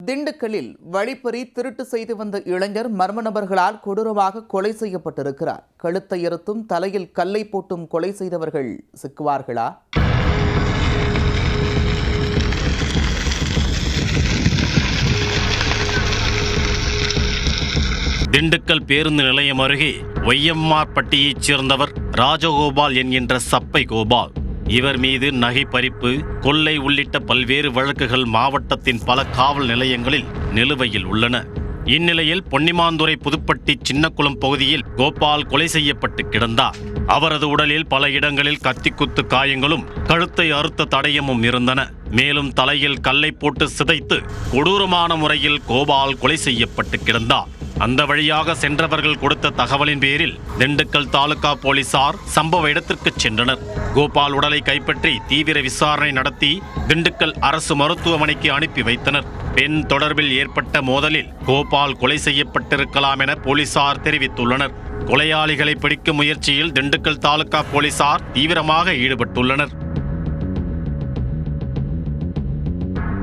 திண்டுக்கல்லில் வழிப்பறி திருட்டு செய்து வந்த இளைஞர் மர்ம நபர்களால் கொடூரமாக கொலை செய்யப்பட்டிருக்கிறார். கழுத்தை அறுத்தும் தலையில் கல்லை போட்டும் கொலை செய்தவர்கள் சிக்குவார்களா? திண்டுக்கல் பேருந்து நிலையம் அருகே ஒய்யம்மார்பட்டியைச் சேர்ந்தவர் ராஜகோபால் என்கின்ற சப்பை கோபால். இவர் மீது நகை பறிப்பு, கொள்ளை உள்ளிட்ட பல்வேறு வழக்குகள் மாவட்டத்தின் பல காவல் நிலையங்களில் நிலுவையில் உள்ளன. இந்நிலையில் பொன்னிமாந்துறை புதுப்பட்டி சின்னக்குளம் பகுதியில் கோபால் கொலை செய்யப்பட்டு கிடந்தார். அவரது உடலில் பல இடங்களில் கத்திக்குத்து காயங்களும் கழுத்தை அறுத்த தடயமும் இருந்தன. மேலும் தலையில் கல்லை போட்டு சிதைத்து கொடூரமான முறையில் கோபால் கொலை செய்யப்பட்டு கிடந்தார். அந்த வழியாக சென்றவர்கள் கொடுத்த தகவலின் பேரில் திண்டுக்கல் தாலுகா போலீசார் சம்பவ இடத்திற்கு சென்றனர். கோபால் உடலை கைப்பற்றி தீவிர விசாரணை நடத்தி திண்டுக்கல் அரசு மருத்துவமனைக்கு அனுப்பி வைத்தனர். பெண் தொடர்பில் ஏற்பட்ட மோதலில் கோபால் கொலை செய்யப்பட்டிருக்கலாம் என போலீசார் தெரிவித்துள்ளனர். கொலையாளிகளை பிடிக்கும் முயற்சியில் திண்டுக்கல் தாலுகா போலீசார் தீவிரமாக ஈடுபட்டுள்ளனர்.